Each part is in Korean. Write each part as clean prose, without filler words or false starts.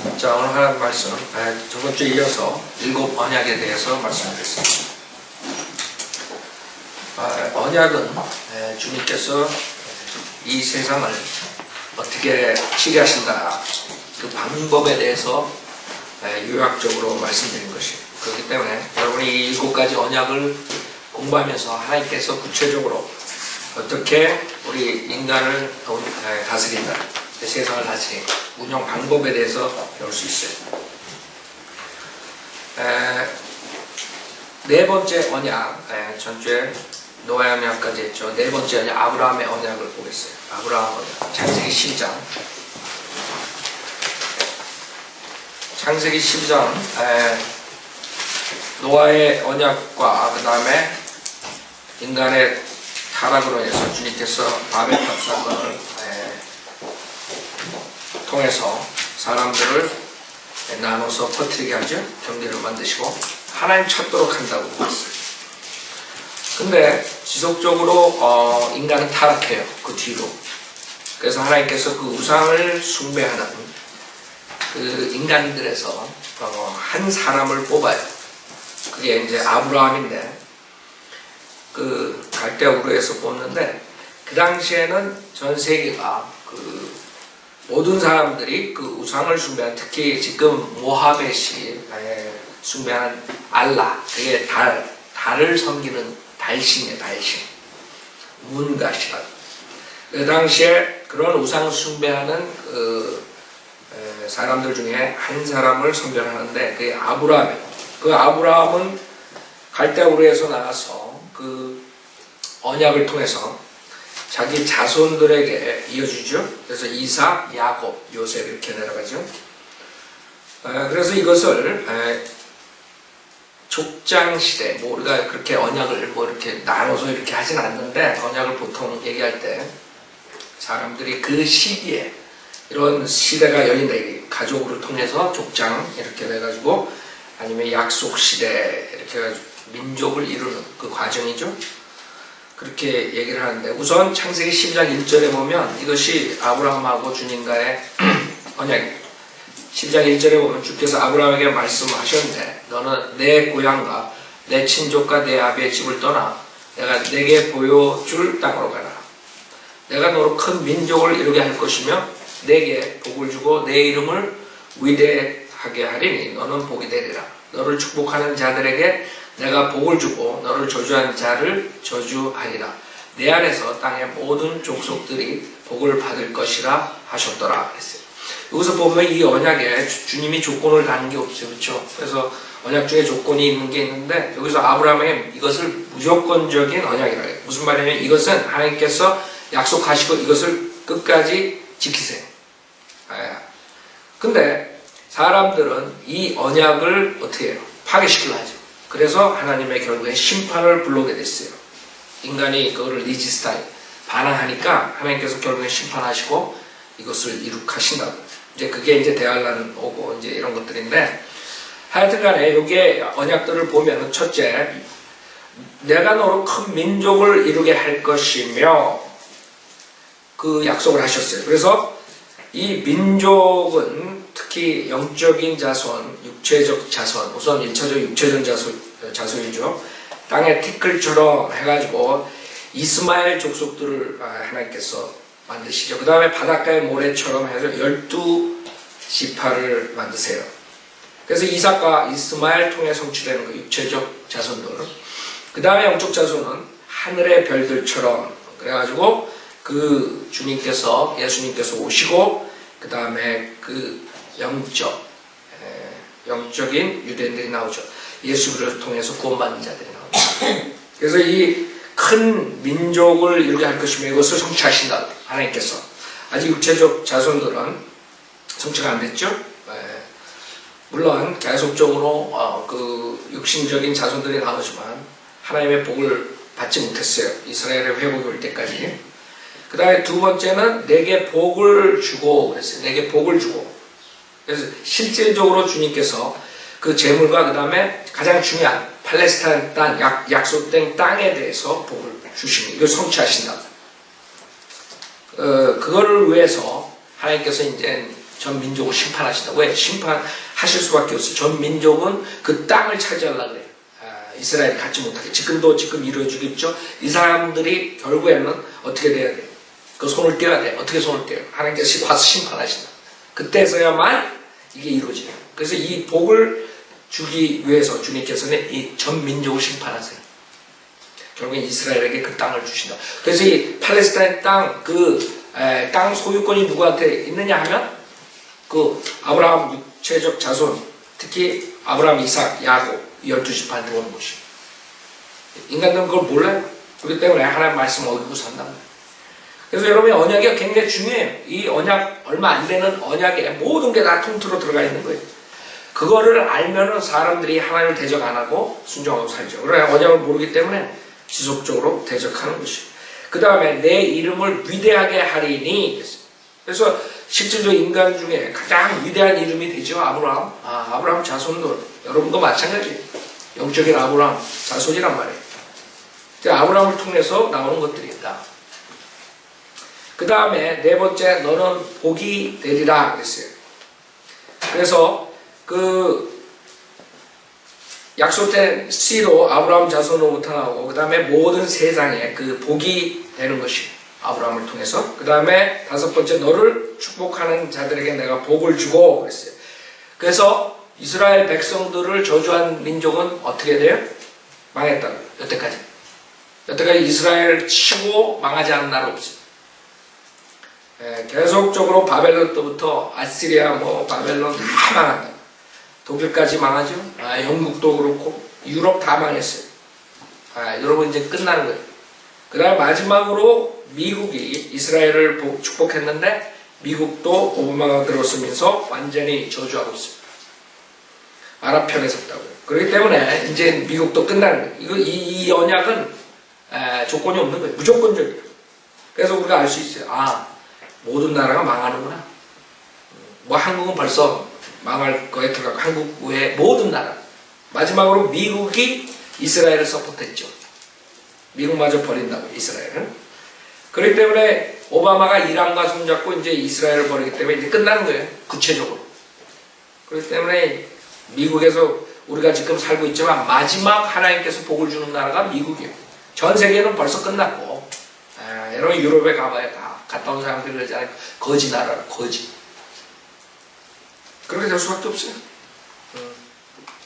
자, 오늘 하나님 말씀, 저번 주에 이어서 7 언약에 대해서 말씀드렸습니다. 언약은 주님께서 이 세상을 어떻게 치료하신다, 그 방법에 대해서 요약적으로 말씀드린 것이에요. 그렇기 때문에 여러분이 이 7가지 언약을 공부하면서 하나님께서 구체적으로 어떻게 우리 인간을 다스린다, 세상을 다스린 운영 방법에 대해서 배울 수 있어요. 네 번째 언약, 전주에 노아의 언약까지 했죠. 네 번째 언약, 아브라함의 언약을 보겠어요. 아브라함 언약, 창세기 10장. 창세기 10장, 노아의 언약과 그 다음에 인간의 타락으로 인해서 주님께서 바벨탑 사건을 통해서 사람들을 나눠서 퍼뜨리게 하죠. 경계를 만드시고 하나님 찾도록 한다고 했어요. 근데 지속적으로 인간은 타락해요. 그 뒤로. 그래서 하나님께서 그 우상을 숭배하는 그 인간들에서 한 사람을 뽑아요. 그게 이제 아브라함인데, 그 갈대아 우르에서 뽑는데, 그 당시에는 전 세계가 그 모든 사람들이 그 우상을 숭배하는, 특히 지금 모하벳이 숭배하는 알라, 그게 달을 섬기는 달신이에요. 달신, 문갓이라고. 그 당시에 그런 우상 숭배하는 그 사람들 중에 한 사람을 선별하는데, 그게 아브라함이에요. 그 아브라함은 갈대아 우르에서 나와서 그 언약을 통해서 자기 자손들에게 이어주죠. 그래서 이삭, 야곱, 요셉 이렇게 내려가죠. 그래서 이것을 족장시대, 우리가 그렇게 언약을 이렇게 나눠서 이렇게 하진 않는데, 언약을 보통 얘기할 때 사람들이 그 시기에 이런 시대가 열린다, 가족을 통해서 족장 이렇게 해가지고, 아니면 약속시대 이렇게 해가지고 민족을 이루는 그 과정이죠. 그렇게 얘기를 하는데, 우선 창세기 10장 1절에 보면 이것이 아브라함하고 주님과의 언약입니다. 10장 1절에 보면 주께서 아브라함에게 말씀하셨는데, 너는 내 고향과 내 친족과 내 아비의 집을 떠나 내가 내게 보여줄 땅으로 가라. 내가 너로 큰 민족을 이루게 할 것이며 내게 복을 주고 내 이름을 위대하게 하리니 너는 복이 되리라. 너를 축복하는 자들에게 내가 복을 주고 너를 저주하는 자를 저주하리라. 내 안에서 땅의 모든 족속들이 복을 받을 것이라 하셨더라 했어요. 여기서 보면 이 언약에 주님이 조건을 다는 게 없어요. 그렇죠? 그래서 언약 중에 조건이 있는 게 있는데, 여기서 아브라함에게 이것을 무조건적인 언약이라고 해요. 무슨 말이냐면 이것은 하나님께서 약속하시고 이것을 끝까지 지키세요. 근데 사람들은 이 언약을 어떻게 해요? 파괴시키려 하죠. 그래서 하나님의 결국에 심판을 불러오게 됐어요. 인간이 그거를 리지스타에 반항하니까 하나님께서 결국에 심판하시고 이것을 이룩하신다고. 이제 그게 이제 대환란 오고 이제 이런 것들인데, 하여튼간에 여기에 언약들을 보면, 첫째, 내가 너로 큰 민족을 이루게 할 것이며 그 약속을 하셨어요. 그래서 이 민족은 특히 영적인 자손, 육체적 자손, 우선 1차적 육체적 자손이죠. 땅의 티끌처럼 해가지고 이스마엘 족속들을 하나님께서 만드시죠. 그 다음에 바닷가의 모래처럼 해서 12지파를 만드세요. 그래서 이삭과 이스마엘 통해 성취되는 그 육체적 자손들. 그 다음에 영적 자손은 하늘의 별들처럼, 그래가지고 그 주님께서, 예수님께서 오시고, 그 다음에 그 영적인 유대인들이 나오죠. 예수를 통해서 구원받는 자들이 나오죠. 그래서 이 큰 민족을 이루게 할 것이며 이것을 성취하신다, 하나님께서. 아직 육체적 자손들은 성취가 안 됐죠. 물론 계속적으로 그 육신적인 자손들이 나오지만 하나님의 복을 받지 못했어요. 이스라엘의 회복이 올 때까지. 그 다음에 두 번째는 내게 복을 주고 그랬어요. 내게 복을 주고. 그래서 실질적으로 주님께서 그 재물과 그 다음에 가장 중요한 팔레스타인 땅, 약속된 땅에 대해서 복을 주시는, 이걸 성취하신다. 그거를 위해서 하나님께서 이제 전 민족을 심판하신다. 왜? 심판하실 수밖에 없어요. 전 민족은 그 땅을 차지하려고 그래요. 이스라엘이 갖지 못하게. 지금 이루어지겠죠. 이 사람들이 결국에는 어떻게 돼야 돼요? 그 손을 떼야 돼. 어떻게 손을 떼요? 하나님께서 와서 심판하신다. 그때서야만 이게 이루어지는 거예요. 그래서 이 복을 주기 위해서 주님께서는 이 전 민족을 심판하세요. 결국에 이스라엘에게 그 땅을 주신다. 그래서 이 팔레스타인 땅 소유권이 누구한테 있느냐 하면 그 아브라함 육체적 자손, 특히 아브라함, 이삭, 야곱 12지파에 들어오는 것이. 인간들은 그걸 몰라요. 그렇기 때문에 하나님 말씀 어기고 산단 말이에요. 그래서 여러분의 언약이 굉장히 중요해요. 이 언약, 얼마 안 되는 언약에 모든 게 다 통틀어 들어가 있는 거예요. 그거를 알면은 사람들이 하나님을 대적 안 하고 순종하고 살죠. 그러나 언약을 모르기 때문에 지속적으로 대적하는 것이에요. 그 다음에 내 이름을 위대하게 하리니. 그래서 실질적으로 인간 중에 가장 위대한 이름이 되죠. 아브라함. 아브라함 자손들. 여러분도 마찬가지예요. 영적인 아브라함 자손이란 말이에요. 아브라함을 통해서 나오는 것들이다. 그 다음에 네 번째, 너는 복이 되리라 그랬어요. 그래서 그 약속된 씨로 아브라함 자손으로부터 나오고, 그 다음에 모든 세상에 그 복이 되는 것이 아브라함을 통해서. 그 다음에 다섯 번째, 너를 축복하는 자들에게 내가 복을 주고 그랬어요. 그래서 이스라엘 백성들을 저주한 민족은 어떻게 돼요? 망했다고요. 여태까지 이스라엘 치고 망하지 않은 나라 없어요. 계속적으로 바벨론 때부터 아시리아, 바벨론 다 망한다. 독일까지 망하죠. 영국도 그렇고 유럽 다 망했어요. 여러분 이제 끝나는 거예요. 그 다음 마지막으로 미국이 이스라엘을 축복했는데 미국도 오바마가 들어서면서 완전히 저주하고 있습니다. 아랍 편에 섰다고요. 그렇기 때문에 이제 미국도 끝나는 거예요. 이 언약은 조건이 없는 거예요. 무조건적이에요. 그래서 우리가 알 수 있어요. 모든 나라가 망하는구나. 한국은 벌써 망할 거에 들어가고, 한국 외에 모든 나라. 마지막으로 미국이 이스라엘을 서포트했죠. 미국마저 버린다고, 이스라엘은. 그렇기 때문에 오바마가 이란과 손잡고 이제 이스라엘을 버리기 때문에 이제 끝나는 거예요. 구체적으로. 그렇기 때문에 미국에서 우리가 지금 살고 있지만 마지막 하나님께서 복을 주는 나라가 미국이에요. 전 세계는 벌써 끝났고, 여러분 유럽에 가봐야 다 갔다 온 사람들이 그러잖아요. 거지 나라라, 거지. 그렇게 될 수밖에 없어요.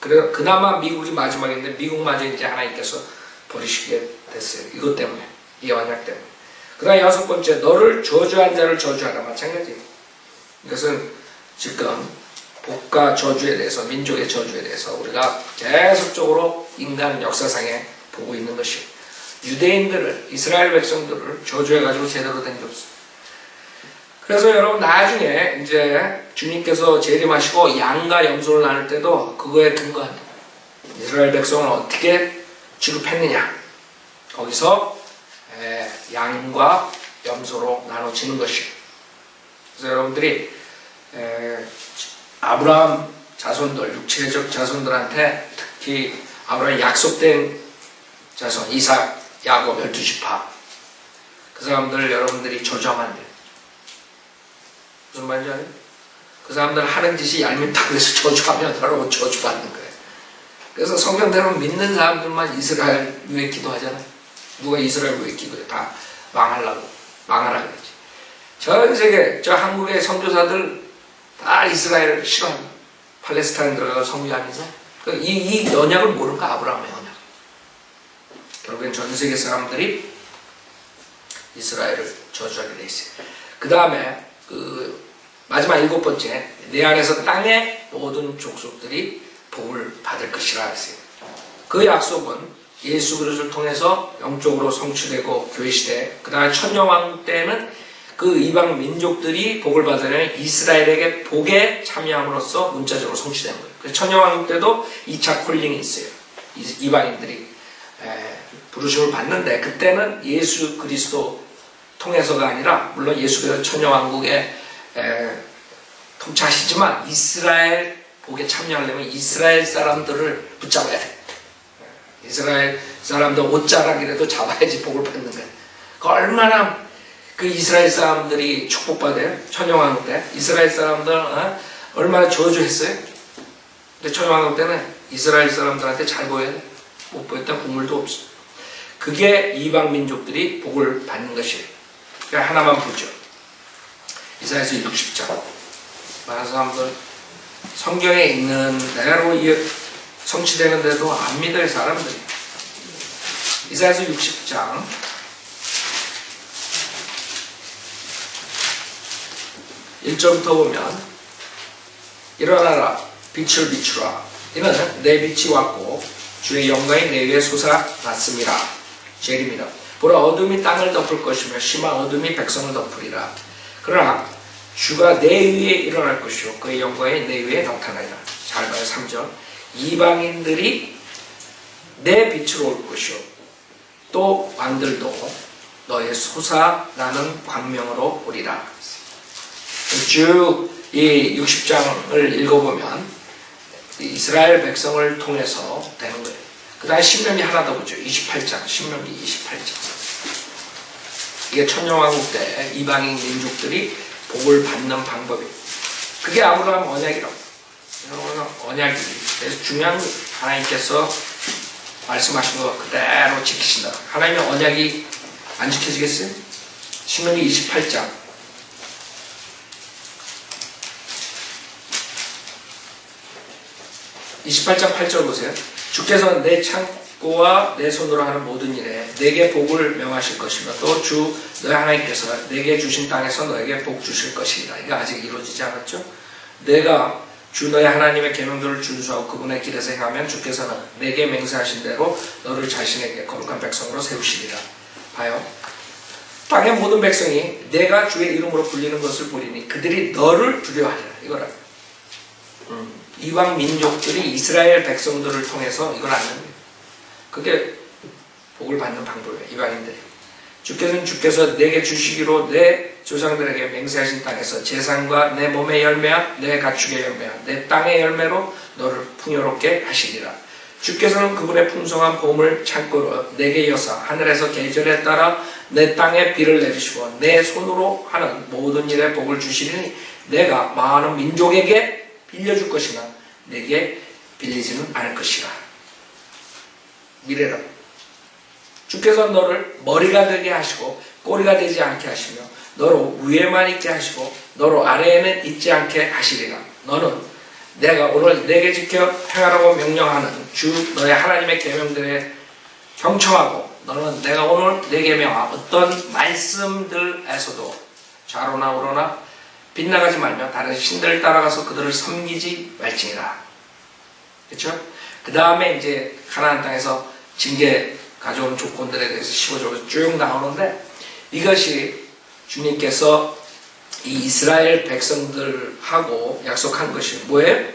그래, 그나마 미국이 마지막인데 미국마저 이제 하나님께서 버리시게 됐어요. 이것 때문에, 이 언약 때문에. 그 다음에 여섯 번째, 너를 저주한 자를 저주하라. 마찬가지예요. 이것은 지금 복과 저주에 대해서, 민족의 저주에 대해서 우리가 계속적으로 인간 역사상에 보고 있는 것이에요. 유대인들을, 이스라엘 백성들을 저주해가지고 제대로 된 게 없어요. 그래서 여러분 나중에 이제 주님께서 재림하시고 양과 염소를 나눌 때도 그거에 근거한다. 이스라엘 백성을 어떻게 취급했느냐. 거기서 양과 염소로 나눠지는 것이에요. 그래서 여러분들이 아브라함 자손들, 육체적 자손들한테 특히 아브라함 약속된 자손, 이삭, 야곱 12지파 그 사람들 여러분들이 저주하면 안 돼요. 무슨 말인지 알아요? 그 사람들 하는 짓이 얄밉다고 해서 저주하면 여러분 저주받는 거예요. 그래서 성경대로 믿는 사람들만 이스라엘 위해 기도하잖아요. 누가 이스라엘 위해 기도해? 다 망하라 그러지. 전 세계, 저 한국의 선교사들 다 이스라엘을 싫어합니다. 팔레스타인 들어가서 선교하면서 이 언약을 모르니까 아브라함의 언약. 결국엔 전 세계 사람들이 이스라엘을 저주하게 돼 있어요. 그 다음에 마지막 일곱 번째, 내 안에서 땅의 모든 족속들이 복을 받을 것이라 했어요. 그 약속은 예수 그리스도를 통해서 영적으로 성취되고 교회 시대, 그 다음에 천년왕국 때는 그 이방 민족들이 복을 받으려면 이스라엘에게 복에 참여함으로써 문자적으로 성취된 거예요. 그래서 천년왕국 때도 2차 콜링이 있어요. 이방인들이 부르심을 받는데 그때는 예수 그리스도 통해서가 아니라, 물론 예수 그리스도 천년왕국에 통치하시지만 이스라엘 복에 참여하려면 이스라엘 사람들을 붙잡아야 돼. 이스라엘 사람들 옷자락이라도 잡아야지 복을 받는 거예요. 그 얼마나 그 이스라엘 사람들이 축복받아요. 천년왕국 때 이스라엘 사람들 얼마나 저주했어요. 근데 천년왕국 때는 이스라엘 사람들한테 잘 보여야 돼. 못 보였다 국물도 없어. 그게 이방 민족들이 복을 받는 것이에요. 그러니까 하나만 보죠. 이사야서 60장. 많은 사람들 성경에 있는 대로 성취되는데도 안 믿어요, 사람들이. 이사야서 60장 1절부터 보면 일어나라 빛을 비추라 이는 내 빛이 왔고 주의 영광이 내 위에 솟아났습니다. 제림이라 보라 어둠이 땅을 덮을 것이며 심한 어둠이 백성을 덮으리라. 그러나 주가 내 위에 일어날 것이요 그의 영광이 내 위에 나타나리라. 잘 봐요. 3절 이방인들이 내 빛으로 올 것이요 또 왕들도 너의 솟아나는 광명으로 오리라. 쭉 이 60장을 읽어보면 이스라엘 백성을 통해서 되는 거예요. 그 다음에 신명기 하나 더 보죠. 28장 신명기 28장 이게 천년왕국 때 이방인 민족들이 복을 받는 방법이에요. 그게 아브라함 언약이라고. 언약이 그래서 중요한 거예요. 하나님께서 말씀하신 거 그대로 지키신다. 하나님의 언약이 안 지켜지겠어요? 신명기 28장 28장 8절 보세요. 주께서 내 창고와 내 손으로 하는 모든 일에 내게 복을 명하실 것이며 또 주 너희 하나님께서 내게 주신 땅에서 너에게 복 주실 것이니라. 이거 아직 이루어지지 않았죠? 내가 주 너희 하나님의 계명들을 준수하고 그분의 길에서 행하면 주께서는 내게 맹세하신 대로 너를 자신에게 거룩한 백성으로 세우시리라. 봐요. 땅의 모든 백성이 내가 주의 이름으로 불리는 것을 보리니 그들이 너를 두려워하리라. 이거라. 이방 민족들이 이스라엘 백성들을 통해서 이걸 아는 거예요. 그게 복을 받는 방법이에요. 이방인들이. 주께서 내게 주시기로 내 조상들에게 맹세하신 땅에서 재산과 내 몸의 열매와 내 가축의 열매와 내 땅의 열매로 너를 풍요롭게 하시리라. 주께서는 그분의 풍성한 봄을 창고로 내게 여사 하늘에서 계절에 따라 내 땅에 비를 내리시고 내 손으로 하는 모든 일에 복을 주시니 내가 많은 민족에게 빌려줄 것이나 내게 빌리지는 않을 것이라. 미래라. 주께서 너를 머리가 되게 하시고 꼬리가 되지 않게 하시며 너로 위에만 있게 하시고 너로 아래에는 있지 않게 하시리라. 너는 내가 오늘 내게 지켜 행하라고 명령하는 주 너의 하나님의 계명들에 경청하고 너는 내가 오늘 내게 명한 어떤 말씀들에서도 좌로나 우로나 빗나가지 말며 다른 신들을 따라가서 그들을 섬기지 말지니라. 그렇죠? 그 다음에 이제 가나안 땅에서 징계 가져온 조건들에 대해서 15절에서 쭉 나오는데 이것이 주님께서 이 이스라엘 백성들하고 약속한 것이 뭐예요?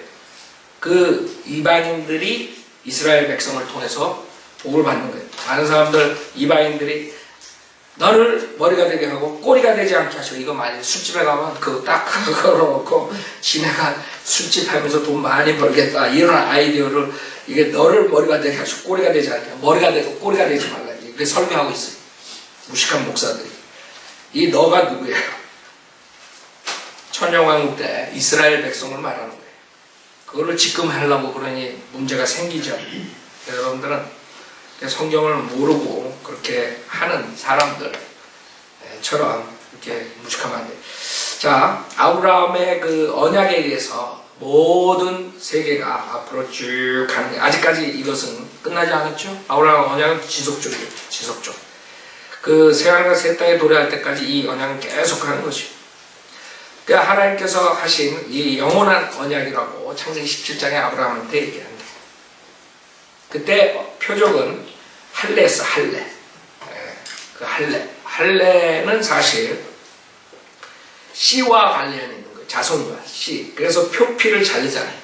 그 이방인들이 이스라엘 백성을 통해서 복을 받는 거예요. 많은 사람들 이방인들이 너를 머리가 되게 하고 꼬리가 되지 않게 하시고 이거 많이 술집에 가면 그거 딱 걸어놓고 지네가 술집 하면서 돈 많이 벌겠다 이런 아이디어를 이게 너를 머리가 되게 하시고 꼬리가 되지 않게 머리가 되고 꼬리가 되지 말라 이게 설교하고 있어요. 무식한 목사들이. 이 너가 누구예요? 천년왕국 때 이스라엘 백성을 말하는 거예요. 그거를 지금 하려고 그러니 문제가 생기죠. 여러분들은 성경을 모르고 그렇게 하는 사람들처럼 이렇게 무식하면 안 돼요. 자, 아브라함의 그 언약에 의해서 모든 세계가 앞으로 쭉 가는 거예요. 아직까지 이것은 끝나지 않았죠? 아브라함 언약은 지속적이에요. 지속적. 그 새하늘과 새 땅에 도래할 때까지 이 언약은 계속 가는 것이에요. 그러니까 하나님께서 하신 이 영원한 언약이라고 창세기 17장에 아브라함한테 얘기합니다. 그때 표적은 할례였어, 할례. 그 할례. 할례는 사실 씨와 관련 있는 거예요. 자손과 씨. 그래서 표피를 자르잖아요.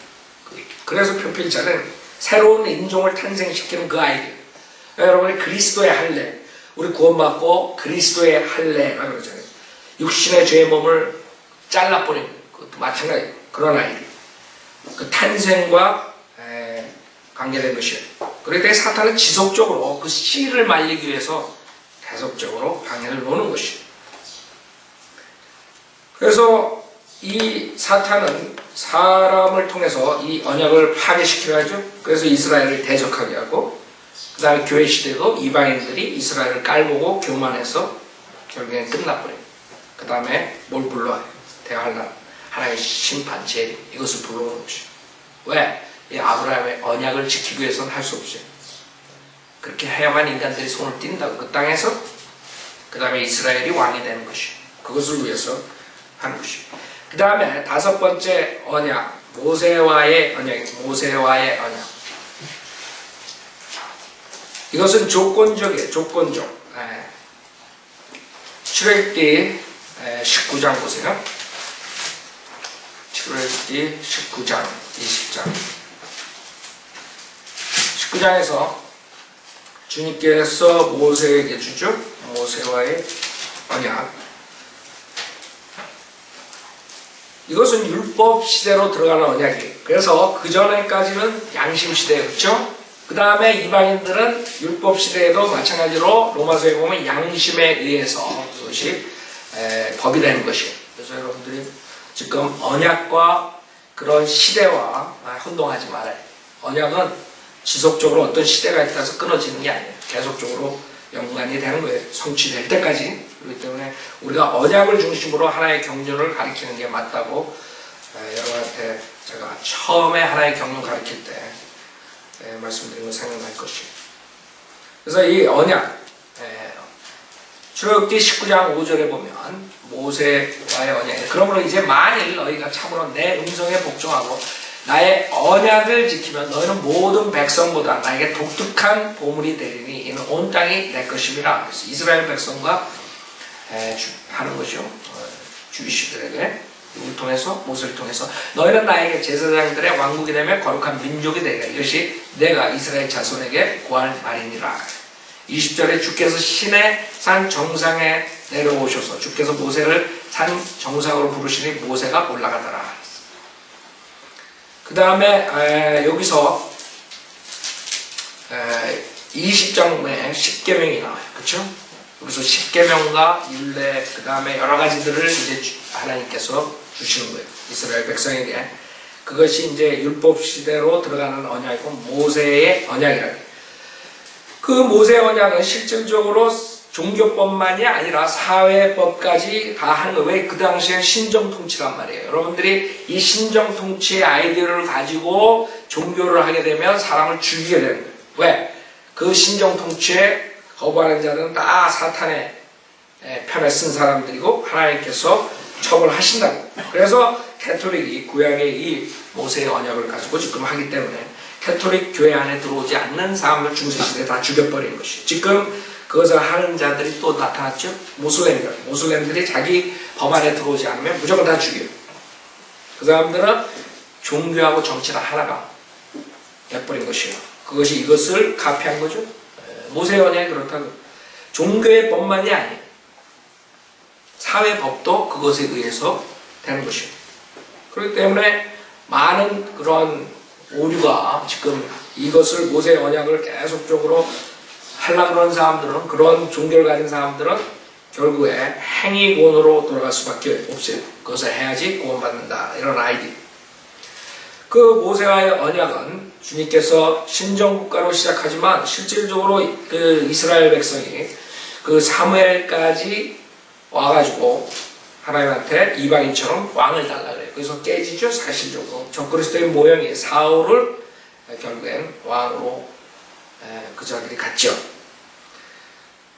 그래서 표피를 자르는 새로운 인종을 탄생시키는 그 아이디어. 여러분이 그리스도의 할례. 우리 구원받고 그리스도의 할례라고 그러잖아요. 육신의 죄의 몸을 잘라버리는 그것도 마찬가지예요. 그런 아이디어. 그 탄생과 관계된 것이에요. 그러니까 사탄은 지속적으로 그 씨를 말리기 위해서 계속적으로 방해를 놓는 것이에요. 그래서 이 사탄은 사람을 통해서 이 언약을 파괴시키려 하죠. 그래서 이스라엘을 대적하게 하고, 그 다음에 교회 시대도 이방인들이 이스라엘을 깔보고 교만해서 결국엔 끝나버려요. 그 다음에 뭘 불러와요? 대환란, 하나님의 심판, 재림, 이것을 불러오는 것이죠. 왜? 이 아브라함의 언약을 지키기 위해서는 할 수 없어요. 그렇게 해야만 인간들이 손을 띈다고 그 땅에서. 그 다음에 이스라엘이 왕이 되는 것이요. 그것을 위해서 하는 것이요. 그 다음에 다섯 번째 언약, 모세와의 언약입니다. 모세와의 언약. 이것은 조건적이에요. 조건적. 출애굽기 19장 보세요. 출애굽기 19장, 20장. 19장에서 주님께서 모세에게 주죠. 모세와의 언약. 이것은 율법 시대로 들어가는 언약이에요. 그래서 그 전에까지는 양심 시대였죠. 그 다음에 이방인들은 율법 시대에도 마찬가지로 로마서에 보면 양심에 의해서 그것이 법이 되는 것이에요. 그래서 여러분들이 지금 언약과 그런 시대와 혼동하지 말아요. 언약은 지속적으로 어떤 시대가 있다서 끊어지는 게 아니에요. 계속적으로 연관이 되는 거예요. 성취될 때까지. 그렇기 때문에 우리가 언약을 중심으로 하나의 경륜을 가리키는 게 맞다고 여러분한테 제가 처음에 하나의 경륜 가르칠 때 말씀드린 거 생각날 것이에요. 그래서 이 언약, 출애굽기 19장 5절에 보면 모세와의 언약. 그러므로 이제 만일 너희가 참으로 내 음성에 복종하고 나의 언약을 지키면 너희는 모든 백성보다 나에게 독특한 보물이 되리니 이는 온 땅이 내 것임이라. 그래서 이스라엘 백성과 하는 것이요. 주이시들에게 누굴 통해서? 모세를 통해서 너희는 나에게 제사장들의 왕국이 되며 거룩한 민족이 되리라. 이것이 내가 이스라엘 자손에게 구할 말이니라. 20절에 주께서 신의 산 정상에 내려오셔서 주께서 모세를 산 정상으로 부르시니 모세가 올라가더라. 그 다음에 여기서 20장에 10계명이 나와요. 그렇죠? 여기서 10계명과 율례 그 다음에 여러 가지들을 이제 하나님께서 주시는 거예요. 이스라엘 백성에게. 그것이 이제 율법 시대로 들어가는 언약이고 모세의 언약이라고 해요. 그 모세의 언약은 실질적으로 종교법만이 아니라 사회법까지 다 하는 거예요. 왜? 그 당시엔 신정통치란 말이에요. 여러분들이 이 신정통치의 아이디어를 가지고 종교를 하게 되면 사람을 죽이게 되는 거예요. 왜? 그 신정통치에 거부하는 자는 다 사탄의 편에 쓴 사람들이고 하나님께서 처벌하신다고. 그래서 캐톨릭이 구약의 이 모세의 언약을 가지고 지금 하기 때문에 캐톨릭 교회 안에 들어오지 않는 사람을 중세시대에 다 죽여버리는 것이에요. 지금 그것을 하는 자들이 또 나타났죠. 모슬렘들이 자기 법 안에 들어오지 않으면 무조건 다 죽여요. 그 사람들은 종교하고 정치가 하나가 돼버린 것이에요. 그것이 이것을 카피한 거죠. 모세의 언약이 그렇다고. 종교의 법만이 아니에요. 사회법도 그것에 의해서 되는 것이에요. 그렇기 때문에 많은 그런 오류가 지금 이것을 모세의 언약을 계속적으로 하려고 그런 사람들은, 그런 종교를 가진 사람들은 결국에 행위권으로 돌아갈 수밖에 없어요. 그것을 해야지 구원받는다. 이런 아이디어. 그 모세와의 언약은 주님께서 신정국가로 시작하지만 실질적으로 그 이스라엘 백성이 그 사무엘까지 와가지고 하나님한테 이방인처럼 왕을 달라 그래요. 그래서 깨지죠. 사실적으로 적그리스도의 모형이 사울을 결국엔 왕으로 그 자들이 갔죠.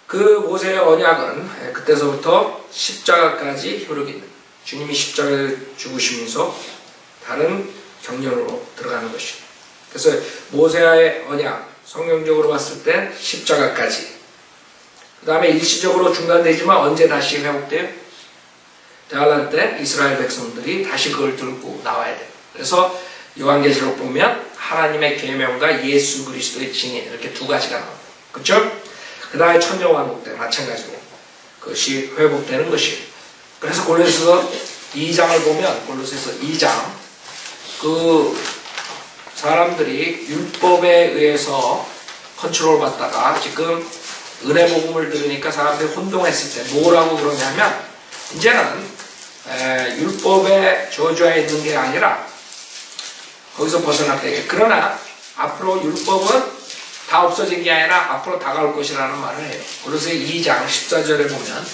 그 모세의 언약은 그때서부터 십자가까지 효력이 있는, 주님이 십자가를 죽으시면서 다른 경륜으로 들어가는 것이에요. 그래서 모세와의 언약, 성경적으로 봤을 때 십자가까지. 그 다음에 일시적으로 중단되지만 언제 다시 회복돼요? 대환란 때 이스라엘 백성들이 다시 그걸 들고 나와야 돼요. 그래서 요한계시록 보면 하나님의 계명과 예수 그리스도의 증인, 이렇게 두 가지가 나옵니다. 그렇죠? 그 다음에 천년왕국 때 마찬가지로 그것이 회복되는 것이에요. 그래서 골로새서 2장을 보면, 골로새서 2장, 그 사람들이 율법에 의해서 컨트롤 받다가 지금 은혜 복음을 들으니까 사람들이 혼동했을 때 뭐라고 그러냐면, 이제는 율법의 저주하에 있는 게 아니라 거기서 벗어났다. 그러나 앞으로 율법은 다 없어진 게 아니라 앞으로 다가올 것이라는 말을 해요. 그래서 2장 14절에 보면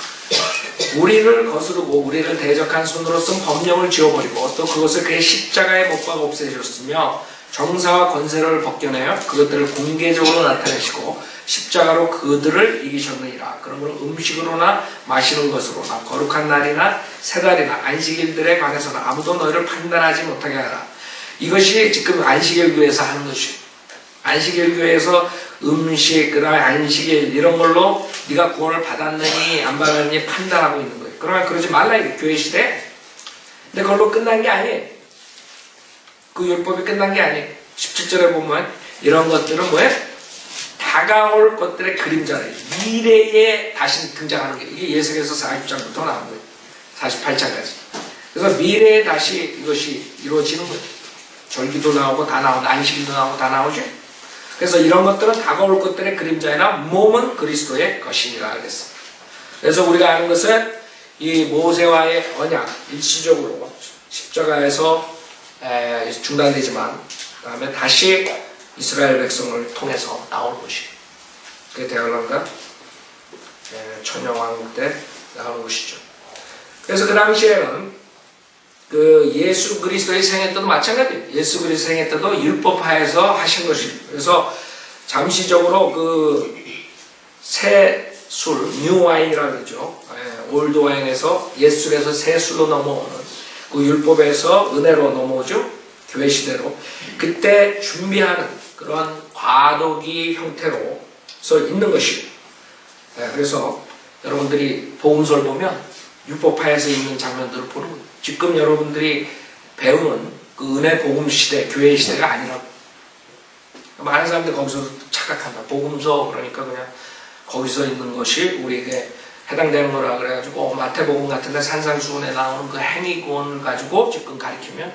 우리를 거스르고 우리를 대적한 손으로 쓴 법령을 지워버리고 또 그것을 그의 십자가에 못 박아 없애셨으며 정사와 권세를 벗겨내어 그것들을 공개적으로 나타내시고 십자가로 그들을 이기셨느니라. 그러므로 음식으로나 마시는 것으로나 거룩한 날이나 새 달이나 안식일들에 관해서는 아무도 너희를 판단하지 못하게 하라. 이것이 지금 안식일 교회에서 하는 것이에요. 안식일 교회에서 음식, 그다음에 안식일 이런 걸로 네가 구원을 받았느니 안 받았느니 판단하고 있는 거예요. 그러면 그러지 말라 이게 교회 시대. 근데 그걸로 끝난 게 아니에요. 그 율법이 끝난 게 아니에요. 17절에 보면 이런 것들은 뭐예요? 다가올 것들의 그림자래요. 미래에 다시 등장하는 게 이게 예수께서 40장부터 나온 거예요. 48장까지. 그래서 미래에 다시 이것이 이루어지는 거예요. 절기도 나오고 다 나오고 안식일도 나오고 다 나오죠. 그래서 이런 것들은 다가올 것들의 그림자이나 몸은 그리스도의 것이니라 그랬어. 그래서 우리가 아는 것은 이 모세와의 언약 일시적으로 십자가에서 중단되지만 그 다음에 다시 이스라엘 백성을 통해서 나오는 것이에요. 그게 대열왕과 천여왕국 때 나오는 것이죠. 그래서 그 당시에는 그 예수 그리스도의 생애 때도 마찬가지예요. 예수 그리스도 생애 때도 율법하에서 하신 것이에요. 그래서 잠시적으로 그 새 술, 뉴 와인이라고 그러죠. 올드 와인에서 옛술에서 새 술로 넘어오는 그 율법에서 은혜로 넘어오죠. 교회 시대로. 그때 준비하는 그런 과도기 형태로서 있는 것이에요. 그래서 여러분들이 복음서를 보면 율법하에서 있는 장면들을 보는 거예요. 지금 여러분들이 배우는 그 은혜 복음 시대, 교회 시대가 아니라고. 많은 사람들이 거기서 착각한다. 복음서 그러니까 그냥 거기서 있는 것이 우리에게 해당되는 거라 그래가지고 마태복음 같은데 산상수훈에 나오는 그 행위구원을 가지고 지금 가리키면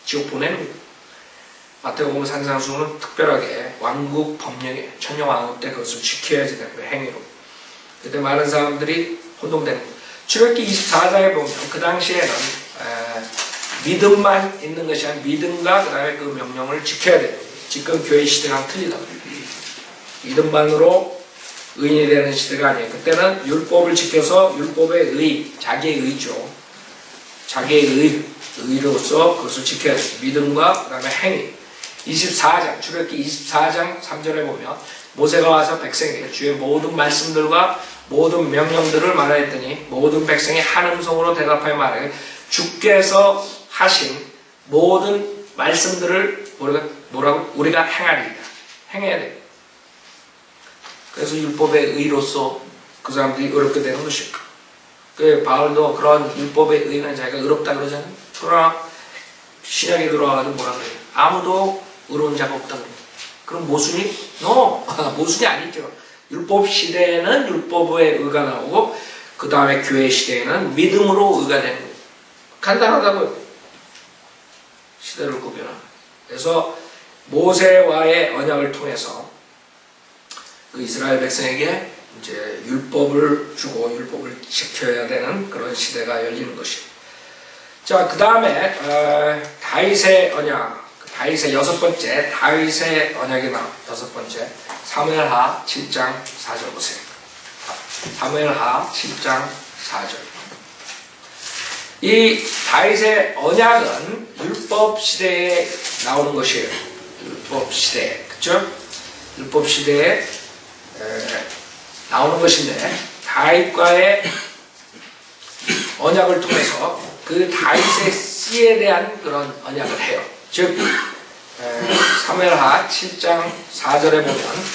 지옥 보내는 거예요. 마태복음 산상수훈은 특별하게 왕국 법령에 천여왕국 때 그것을 지켜야지 되는 거예요. 행위로. 그때 많은 사람들이 혼동되는 거예요. 출애굽기 24장에 보면 그 당시에는 믿음만 있는 것이 아니라 믿음과 그 다음에 그 명령을 지켜야 돼요. 지금 교회 시대랑 틀리다. 믿음만으로 의인이 되는 시대가 아니에요. 그때는 율법을 지켜서 율법의 의, 자기의 의죠. 자기의 의로서 그것을 지켜야 돼요. 믿음과 그 다음에 행위. 24장, 출애굽기 24장 3절에 보면 모세가 와서 백성에게 주의 모든 말씀들과 모든 명령들을 말하였더니 모든 백성이 한 음성으로 대답하여 말하여 주께서 하신 모든 말씀들을 뭐라고? 우리가 행하리이다. 행해야 돼요. 그래서 율법의 의로서 그 사람들이 의롭게 되는 것이고. 그 바울도 그런 율법의 의는 자기가 의롭다 그러잖아요. 그러나 신약에 들어와가지고 뭐라 그래요? 아무도 의로운 자가 없다고 그래요. 그럼 모순이? 모순이 아니죠. 율법 시대에는 율법의 의가 나오고 그 다음에 교회 시대에는 믿음으로 의가 되는 거예요. 간단하다고요. 시대를 구별하는. 그래서 모세와의 언약을 통해서 그 이스라엘 백성에게 이제 율법을 주고 율법을 지켜야 되는 그런 시대가 열리는 것이에요. 자, 그 다음에 다윗의 언약, 다윗의 여섯 번째 다윗의 언약이 나와. 여섯 번째 사무엘하 7장 4절 보세요. 사무엘하 7장 4절. 이 다윗의 언약은 율법 시대에 나오는 것이에요. 율법 시대에, 그렇죠? 율법 시대에 나오는 것인데 다윗과의 언약을 통해서 그 다윗의 씨에 대한 그런 언약을 해요. 즉 사무엘하 7장 4절에 보면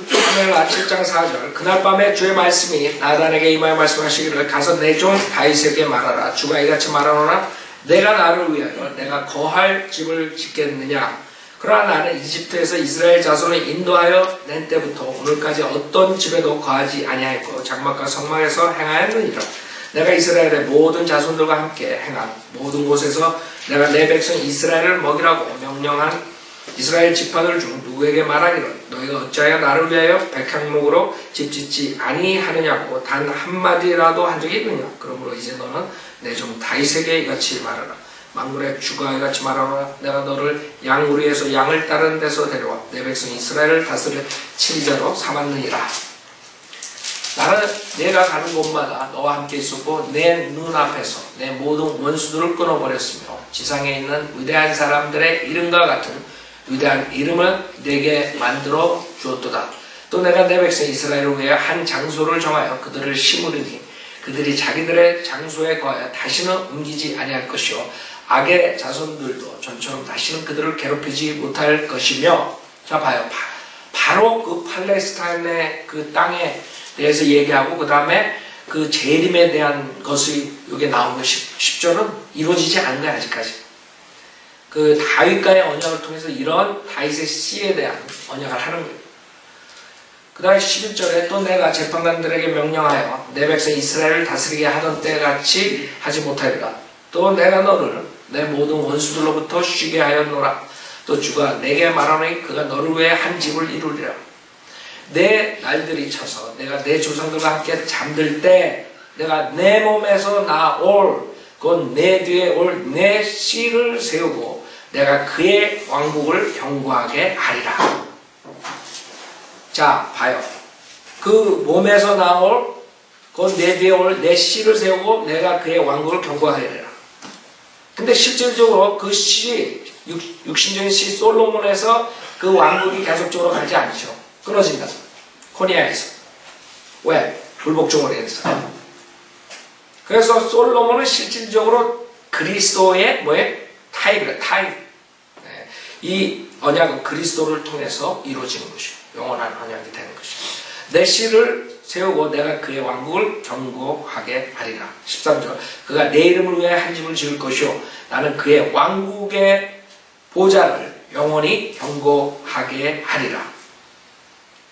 사무엘하 7장 4절 그날 밤에 주의 말씀이 나단에게 임하여 말씀하시기를 가서 내 종 다윗에게 말하라. 주가 이같이 말하노라 내가 나를 위하여 내가 거할 집을 짓겠느냐. 그러나 나는 이집트에서 이스라엘 자손을 인도하여 낸 때부터 오늘까지 어떤 집에도 거하지 아니하였고 장막과 성막에서 행하였느니라. 내가 이스라엘의 모든 자손들과 함께 행한 모든 곳에서 내가 내 백성 이스라엘을 먹이라고 명령한 이스라엘 지파들 중 누구에게 말하기를 너희가 어찌하여 나를 위하여 백향목으로 집 짓지 아니하느냐고 단 한마디라도 한 적이 있느냐. 그러므로 이제 너는 내 종 다윗에게 이같이 말하라. 만군의 주가 이같이 말하노라. 내가 너를 양우리에서 양을 따르는 데서 데려와 내 백성 이스라엘을 다스릴 치리자로 삼았느니라. 나는 내가 가는 곳마다 너와 함께 있었고 내 눈앞에서 내 모든 원수들을 끊어버렸으며 지상에 있는 위대한 사람들의 이름과 같은 위대한 이름을 내게 만들어 주었도다. 또 내가 내 백성 이스라엘을 위해 한 장소를 정하여 그들을 심으리니 그들이 자기들의 장소에 거하여 다시는 옮기지 아니할 것이요 악의 자손들도 전처럼 다시는 그들을 괴롭히지 못할 것이며. 자 봐요. 바로 그 팔레스타인의 그 땅에 대해서 얘기하고 그 다음에 그 재림에 대한 것이 여기에 나온 거 10절은 이루어지지 않은 거야 아직까지. 그 다윗과의 언약을 통해서 이런 다윗의 씨에 대한 언약을 하는 거예요. 그 다음에 11절에 또 내가 재판관들에게 명령하여 내 백성 이스라엘을 다스리게 하던 때같이 하지 못하리라. 또 내가 너를 내 모든 원수들로부터 쉬게 하였노라. 또 주가 내게 말하노니 그가 너를 위해 한 집을 이루리라. 내 날들이 차서 내가 내 조상들과 함께 잠들 때 내가 내 몸에서 나올 곧 내 뒤에 올 내 씨를 세우고 내가 그의 왕국을 견고하게 하리라. 자 봐요. 그 몸에서 나올 곧 내 뒤에 올 내 씨를 세우고 내가 그의 왕국을 견고하게 하리라. 근데 실질적으로 그 씨 육신적인 씨 솔로몬에서 그 왕국이 계속적으로 가지 않죠. 끊어진다. 코니아에서. 왜? 불복종을 해서. 그래서 솔로몬은 실질적으로 그리스도의 뭐예요? 타입이래. 타입. 네. 이 언약은 그리스도를 통해서 이루어지는 것이요. 영원한 언약이 되는 것이요. 내 씨를 세우고 내가 그의 왕국을 견고하게 하리라. 13절. 그가 내 이름을 위해 한 집을 지을 것이요. 나는 그의 왕국의 보좌를 영원히 견고하게 하리라.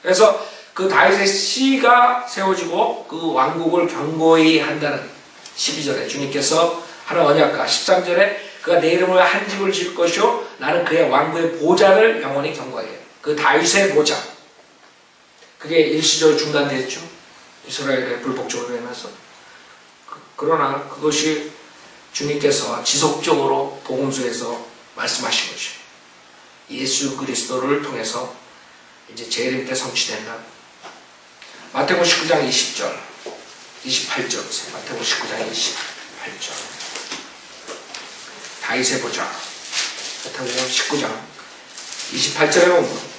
그래서 그 다윗의 씨가 세워지고 그 왕국을 견고히 한다는 12절에 주님께서 하는 언약과 13절에 그가 내 이름으로 한 집을 지을 것이요 나는 그의 왕국의 보좌를 영원히 견고하게 해요. 그 다윗의 보좌. 그게 일시적으로 중단됐죠. 이스라엘의 불복종으로 인해서. 그러나 그것이 주님께서 지속적으로 복음서에서 말씀하신 것이에요. 예수 그리스도를 통해서 이제 재림 때 성취된다. 마태복음 19장 20절, 28절 보세요. 마태복음 19장 28절. 다윗의 보좌. 마태복음 19장 28절에 보면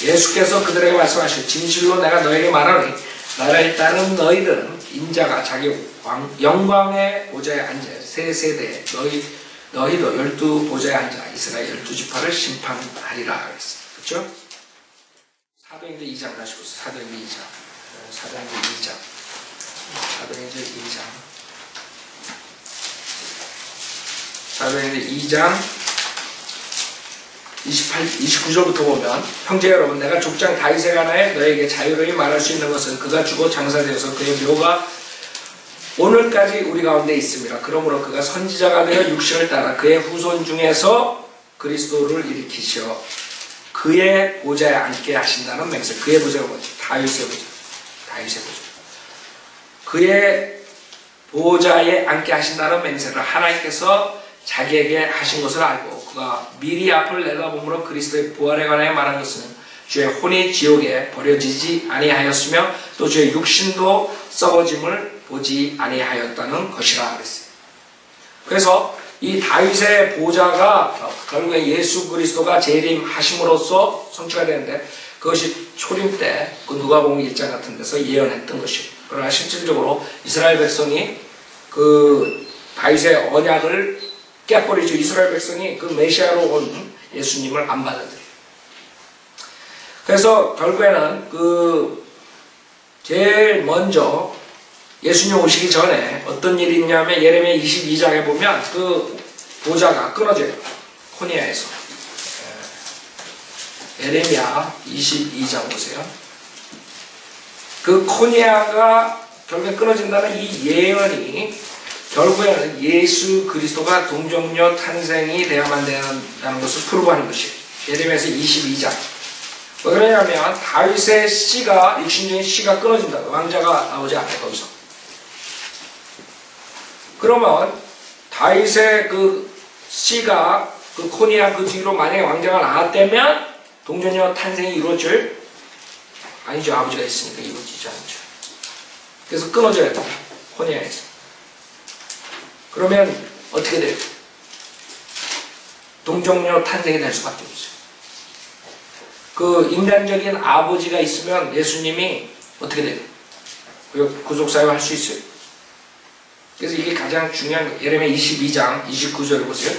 예수께서 그들에게 말씀하시고 진실로 내가 너에게 말하노니 나를 따르는 너희들은 인자가 자기 영광의 보좌에 앉아 세 세대에 너희도 12보좌에 앉아 이스라엘 12지파를 심판하리라 그랬어요. 그렇죠? 사도행전 2장 가시고 사도행전 2장. 사도행전 2장 29절부터 보면 형제 여러분 내가 족장 다윗에 관하여 너에게 자유로이 말할 수 있는 것은 그가 죽어 장사되어서 그의 묘가 오늘까지 우리 가운데 있습니다. 그러므로 그가 선지자가 되어 육신을 따라 그의 후손 중에서 그리스도를 일으키시어 그의 보좌에 앉게 하신다는 맹세. 그의 보좌가 뭐죠? 다윗의 보좌. 그의 보좌에 앉게 하신다는 맹세를 하나님께서 자기에게 하신 것을 알고 그가 미리 앞을 내다보므로 그리스도의 부활에 관하여 말한 것은 주의 혼이 지옥에 버려지지 아니하였으며 또 주의 육신도 썩어짐을 보지 아니하였다는 것이라 그랬어요. 그래서 이 다윗의 보좌가 결국에 예수 그리스도가 재림하심으로써 성취가 되는데 그것이 초림 때 그 누가복음 1장 같은 데서 예언했던 것이에요. 그러나 실질적으로 이스라엘 백성이 그 다윗의 언약을 깨버리죠. 이스라엘 백성이 그 메시아로 온 예수님을 안 받아들여요. 그래서 결국에는 그 제일 먼저 예수님 오시기 전에 어떤 일이 있냐면 예레미야 22장에 보면 그 보좌가 끊어져요. 코니아에서. 예레미야 22장 보세요. 그 코니아가 결국에 끊어진다는 이 예언이 결국에는 예수 그리스도가 동정녀 탄생이 되어야만 된다는 것을 프로브하는 것이에요. 예레미야서 22장. 왜 그러냐면 다윗의 씨가 육신적인 씨가 끊어진다. 왕자가 나오지 않아요. 거기서. 그러면 다윗의 그 씨가 그 코니아 그 뒤로 만약에 왕자가 나왔다면 동정녀 탄생이 이루어질? 아니죠. 아버지가 있으니까 이루어지지 않죠. 그래서 끊어져야 돼요. 코니아에서. 그러면 어떻게 돼요? 동정녀 탄생이 될 수밖에 없어요. 그 인간적인 아버지가 있으면 예수님이 어떻게 돼요? 구속사유 할 수 있어요. 그래서 이게 가장 중요한 거예요. 예레미야 22장 29절 보세요.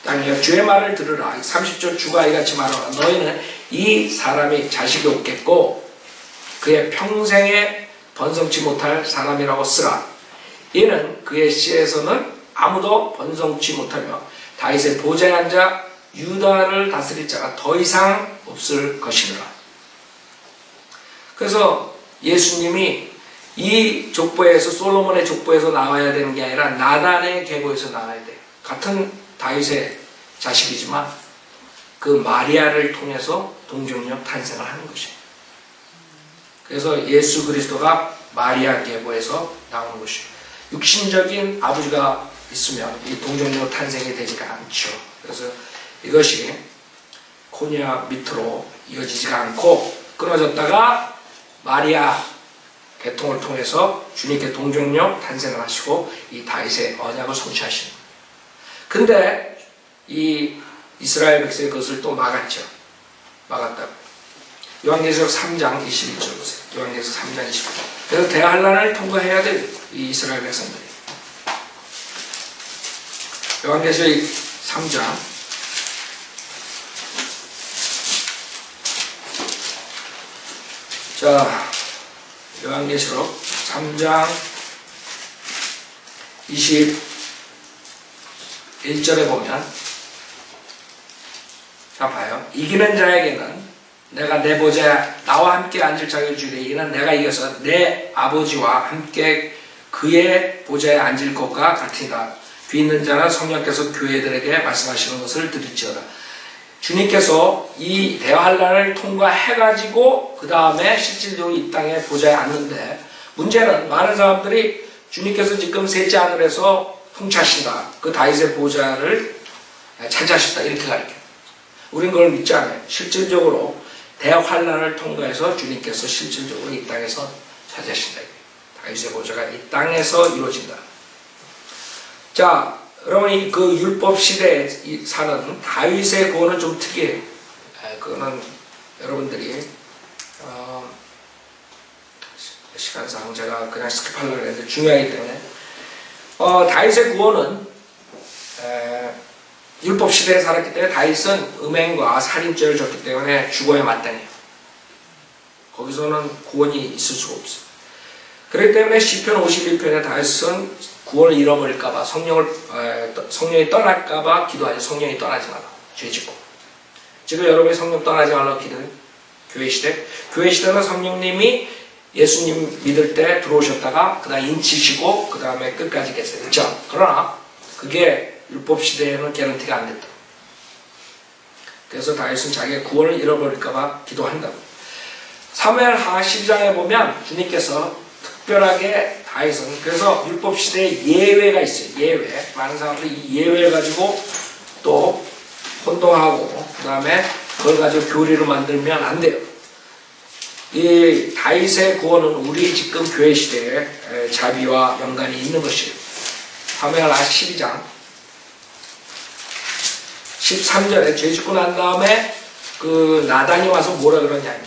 땅이여 주의 말을 들으라. 30절 주가 이같이 말하라. 너희는 이 사람이 자식이 없겠고 그의 평생에 번성치 못할 사람이라고 쓰라. 이는 그의 씨에서는 아무도 번성치 못하며 다윗의 보좌에 앉아 유다를 다스릴 자가 더 이상 없을 것이니라. 그래서 예수님이 이 족보에서 솔로몬의 족보에서 나와야 되는 게 아니라 나단의 계보에서 나와야 돼요. 같은 다윗의 자식이지만 그 마리아를 통해서 동정녀 탄생을 하는 것이에요. 그래서 예수 그리스도가 마리아 계보에서 나오는 것이에요. 육신적인 아버지가 있으면 이 동정녀 탄생이 되지가 않죠. 그래서 이것이 코니아 밑으로 이어지지가 않고 끊어졌다가 마리아 계통을 통해서 주님께 동정녀 탄생을 하시고 이 다윗의 언약을 성취하시는 거예요. 근데 이 이스라엘 백성이 그것을 또 막았죠. 막았다고. 요한계시록 3장 21절 보세요. 요한계시록 3장 21절. 그래서 대환란을 통과해야 돼요. 이 이스라엘 백성들이. 요한계시록 3장 자, 요한계시록 3장 21절에 보면 자 봐요. 이기는 자에게는 내가 내 보좌에 나와 함께 앉을 자격을 주리니 이는 내가 이겨서 내 아버지와 함께 그의 보좌에 앉을 것과 같으니라. 귀 있는 자는 성령께서 교회들에게 말씀하시는 것을 들을지어다. 주님께서 이 대환란을 통과해가지고 그 다음에 실질적으로 이 땅에 보좌에 앉는데 문제는 많은 사람들이 주님께서 지금 셋째 하늘에서 통치하신다. 그 다윗의 보좌를 차지하셨다. 이렇게 가르쳐요. 우린 그걸 믿지 않아요. 실질적으로 대환란을 통과해서 주님께서 실질적으로 이 땅에서 차지하신다. 다윗의 보좌가 이 땅에서 이루어진다. 자, 여러분 그 율법 시대에 사는 다윗의 구원은 좀 특이해요. 그거는 여러분들이 시간상 제가 그냥 스킵하려고 했는데 중요하기 때문에 다윗의 구원은 율법 시대에 살았기 때문에 다윗은 음행과 살인죄를 졌기 때문에 죽어야 마땅해요. 거기서는 구원이 있을 수가 없어요. 그렇기 때문에 시편 51편에 다윗은 구원을 잃어버릴까봐 성령이 떠날까봐 기도하지. 성령이 떠나지 말라. 죄 짓고. 지금 여러분이 성령 떠나지 말라고 기도해요. 교회 시대는 성령님이 예수님 믿을 때 들어오셨다가 그 다음 인치시고 그 다음에 끝까지 계세요. 그렇죠? 그러나 그게 율법 시대에는 개런티가 안 됐다. 그래서 다윗은 자기의 구원을 잃어버릴까봐 기도한다고. 사무엘하 12장에 보면 주님께서 특별하게 다윗은 그래서 율법 시대에 예외가 있어요. 예외. 많은 사람들이 이 예외를 가지고 또 혼동하고 그 다음에 그걸 가지고 교리를 만들면 안 돼요. 이 다윗의 구원은 우리 지금 교회 시대에 자비와 연관이 있는 것이에요. 사무엘하 12장 13절에 죄 짓고 난 다음에 그 나단이 와서 뭐라 그러냐면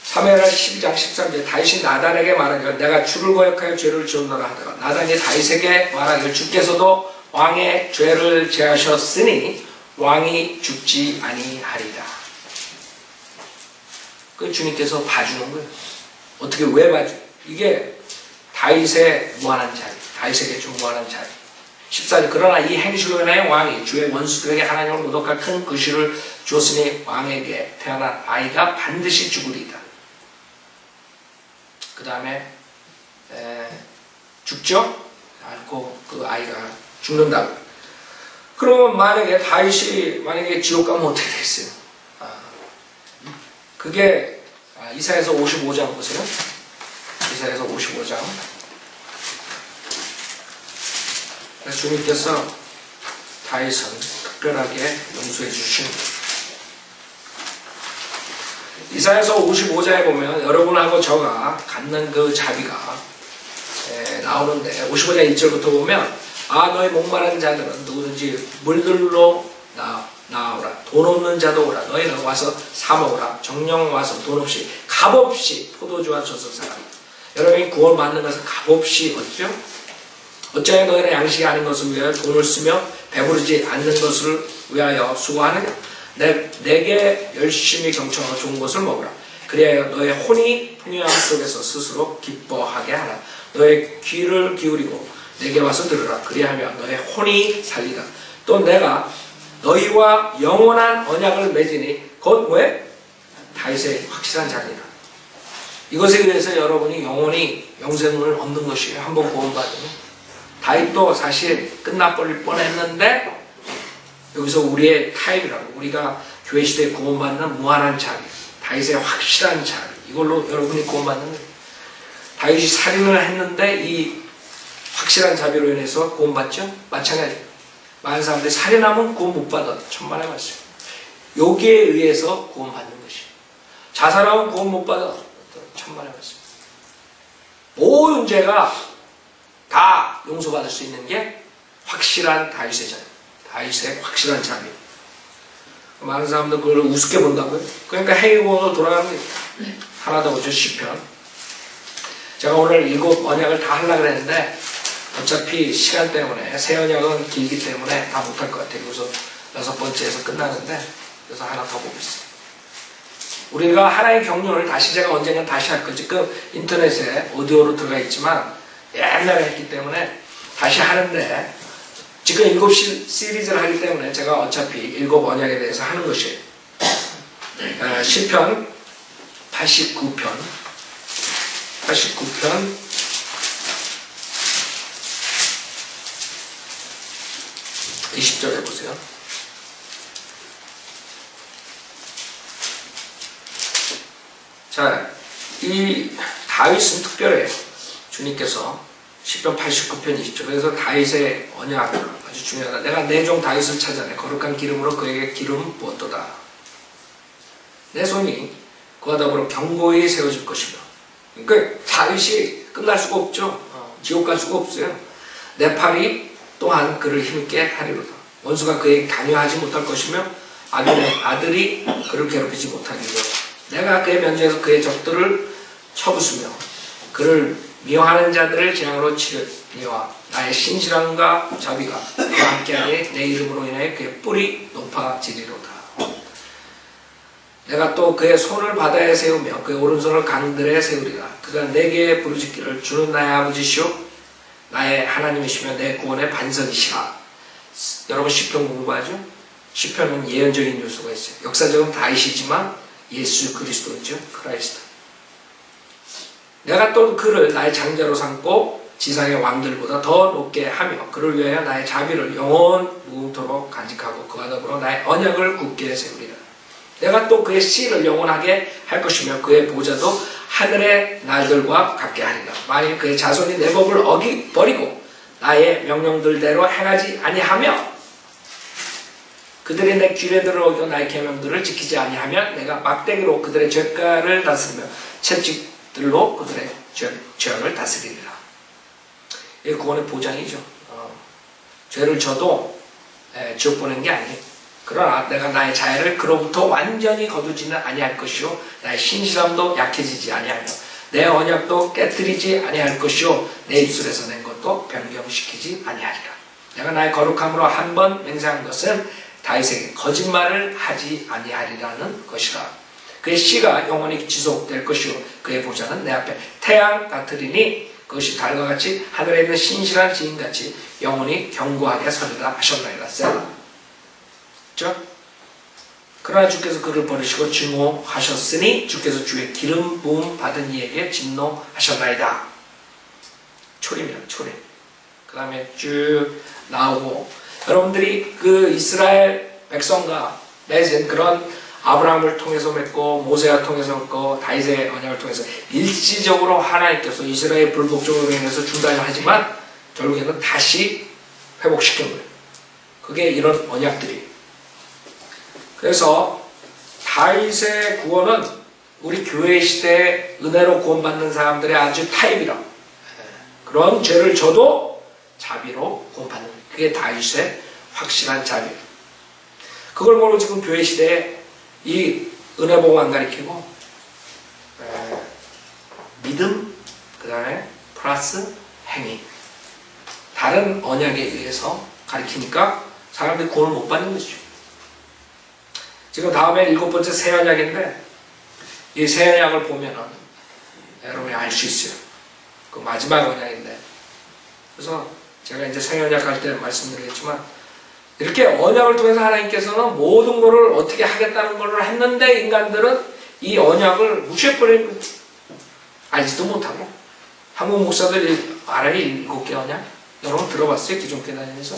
사무엘하 12장 13절에 다윗이 나단에게 말하기를 내가 주를 거역하여 죄를 지었노라 하다가 나단이 다윗에게 말하기를 주께서도 왕의 죄를 제하셨으니 왕이 죽지 아니하리라. 그 주님께서 봐주는 거예요. 어떻게 왜 봐줘? 이게 다윗의 무한한 자리, 다윗에게 준 무한한 자리. 14절 그러나 이 행실로 인하여 왕이 주의 원수들에게 하나님을 모독할 큰 글씨를 주었으니 왕에게 태어난 아이가 반드시 죽으리이다. 그 다음에 죽죠? 알고 그 아이가 죽는다고. 그러면 만약에 다윗이 만약에 지옥 가면 어떻게 되겠어요? 그게 이사야서 55장 보세요. 이사야서 55장. 그래서 주님께서 다윗은 특별하게 용서해 주신 이사야서 55장에 보면 여러분하고 저가 갖는 그 자비가 나오는데 55장 1절부터 보면 너희 목마른 자들은 누구든지 물들로 나오라. 돈 없는 자도 오라. 너희는 와서 사 먹으라. 정령 와서 돈 없이 값없이 포도주와 젖을 사라. 여러분이 구원받는 것은 값없이 얻죠. 어찌하여 너희는 양식이 아닌 것을 위하여 돈을 쓰며 배부르지 않는 것을 위하여 수고하느냐. 내게 열심히 경청하고 좋은 것을 먹으라. 그리하여 너의 혼이 풍요함 속에서 스스로 기뻐하게 하라. 너의 귀를 기울이고 내게 와서 들으라. 그리하면 너의 혼이 살리라. 또 내가 너희와 영원한 언약을 맺으니 곧 왜? 다윗의 확실한 자리라. 이것에 의해서 여러분이 영원히 영생을 얻는 것이에요. 한번 구원받으면. 다윗도 사실 끝나버릴 뻔했는데 여기서 우리의 타입이라고 우리가 교회 시대에 구원받는 무한한 자리, 다윗의 확실한 자리, 이걸로 여러분이 구원받는 거예요. 다윗이 살인을 했는데 이 확실한 자비로 인해서 구원받죠? 마찬가지예요. 많은 사람들이 살인하면 구원 못 받아. 천만에 말씀. 여기에 의해서 구원받는 것이에요. 자살하면 구원 못 받아. 천만에 말씀. 모든 죄가 다 용서받을 수 있는 게 확실한 다윗의 자비. 다윗의 확실한 자비. 많은 사람들 그걸 우습게 본다고요. 그러니까 행위구원으로 돌아가는 거예요. 하나 더 보죠. 시편. 제가 오늘 7 언약을 다 하려고 했는데 어차피 시간 때문에 새 언약은 길기 때문에 다 못할 것 같아요. 그래서 6번째에서 끝나는데 그래서 하나 더 보겠습니다. 우리가 하나의 경륜을 다시 제가 언젠가 다시 할 거지. 그 인터넷에 오디오로 들어가 있지만 옛날에 했기 때문에 다시 하는데 지금 7 시리즈를 하기 때문에 제가 어차피 7 언약에 대해서 하는 것이에요. 시편 89편 20절에 보세요. 자, 이 다윗은 특별해요. 주님께서 시편 89편 20절. 그래서 다윗의 언약 아주 중요하다. 내가 내 종 다윗을 찾아내 거룩한 기름으로 그에게 기름 부었도다. 내 손이 그와 더불어 견고히 세워질 것이며. 그러니까 다윗이 끝날 수가 없죠. 지옥 갈 수가 없어요. 내 팔이 또한 그를 힘있게 하리로다. 원수가 그에게 강요하지 못할 것이며 아들이 그를 괴롭히지 못하리로다. 내가 그의 면전에서 그의 적들을 쳐부수며 그를 미워하는 자들을 재앙으로 치르니와 나의 신실함과 자비가 그와 함께하니 내 이름으로 인하여 그의 뿔이 높아지리로다. 내가 또 그의 손을 바다에 세우며 그의 오른손을 강들에 세우리라. 그가 내게 부르짖기를 주는 나의 아버지시오 나의 하나님이시며 내 구원의 반석이시라. 여러분 시편 공부하죠? 시편은 예언적인 요소가 있어요. 역사적인 다윗이지만 예수 그리스도죠. 크라이스트. 내가 또 그를 나의 장자로 삼고 지상의 왕들보다 더 높게 하며 그를 위하여 나의 자비를 영원 무토록 간직하고 그와 더불어 나의 언약을 굳게 세우리라. 내가 또 그의 씨를 영원하게 할 것이며 그의 보좌도 하늘의 날들과 같게 하리라. 만일 그의 자손이 내 법을 어기버리고 나의 명령들대로 행하지 아니하며 그들이 내 규례들을 어기고 나의 계명들을 지키지 아니하면 내가 막대기로 그들의 죄가를 다스리며 채찍들로 그들의 죄악을 다스리리라. 이게 구원의 보장이죠. 죄를 져도 지옥 보내는 게 아니에요. 그러나 내가 나의 자애를 그로부터 완전히 거두지는 아니할 것이요 나의 신실함도 약해지지 아니하며 내 언약도 깨뜨리지 아니할 것이요 내 입술에서 낸 것도 변경시키지 아니하리라. 내가 나의 거룩함으로 한 번 맹세한 것은 다윗에게 거짓말을 하지 아니하리라는 것이라. 그의 씨가 영원히 지속될 것이요 그의 보좌는 내 앞에 태양 같으리니 그것이 달과 같이 하늘에 있는 신실한 지인같이 영원히 견고하게 서리라 하셨나이다. 셀라. 그렇죠? 그러나 주께서 그를 버리시고 증오하셨으니 주께서 주의 기름 부음 받은 이에게 진노하셨나이다. 초림이라 초림. 그 다음에 쭉 나오고 여러분들이 그 이스라엘 백성과 맺은 그런 아브라함을 통해서 맺고 모세가 통해서 맺고 다윗의 언약을 통해서 일시적으로 하나님께서 이스라엘 불복종으로 인해서 중단을 하지만 결국에는 다시 회복시킨 거예요. 그게 이런 언약들이. 그래서 다윗의 구원은 우리 교회 시대에 은혜로 구원받는 사람들의 아주 타입이라. 그런 죄를 져도 자비로 구원받는 거예요. 그게 다윗의 확실한 자비. 그걸 모르고 지금 교회 시대에 이 은혜 복음 안 가리키고 믿음, 그 다음에 플러스 행위. 다른 언약에 의해서 가리키니까 사람들이 구원을 못 받는 거죠. 지금 다음에 7번째 새 언약인데 이 새 언약을 보면은 여러분이 알 수 있어요. 그 마지막 언약인데. 그래서 제가 이제 새 언약 할 때 말씀드리겠지만 이렇게 언약을 통해서 하나님께서는 모든 것을 어떻게 하겠다는 걸 했는데 인간들은 이 언약을 무시해버리는 거예요. 알지도 못하고. 한국 목사들 알아요? 7개 언약? 여러분 들어봤어요? 기존교회 다니면서?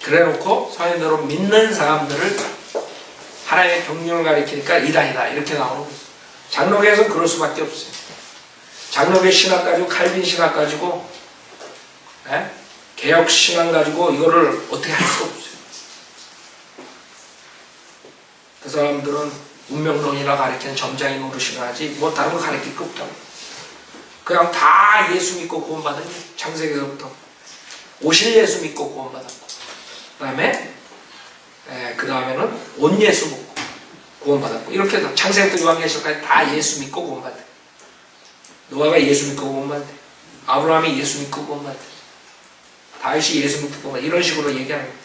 그래놓고 성인으로 믿는 사람들을 하나님의 경륜을 가리키니까 이단이다 이렇게 나오는 거죠. 장로교에서는 그럴 수밖에 없어요. 장로교 신학 가지고 칼빈 신학 가지고 개혁 신앙 가지고 이거를 어떻게 할 수 없어요. 그 사람들은 운명론이나 가리키는 점장이 노릇이나 하지 뭐 다른 거 가리킬 게 없다고. 그냥 다 예수 믿고 구원받은 거예요. 창세기서부터. 오실 예수 믿고 구원받았고 그 다음에는 온 예수 믿고 구원받았고 이렇게 창세기부터 요한계시록까지 다 예수 믿고 구원받았어요. 노아가 예수 믿고 구원받았어요. 아브라함이 예수 믿고 구원받았어요. 다윗이 예수 믿고 구원받았어요. 이런 식으로 얘기하는 거예요.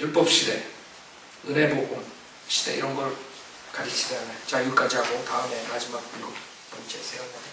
율법시대, 은혜복음 시대 이런 걸 가르치잖아요. 자 여기까지 하고 다음에 마지막 7번째 세웠나요?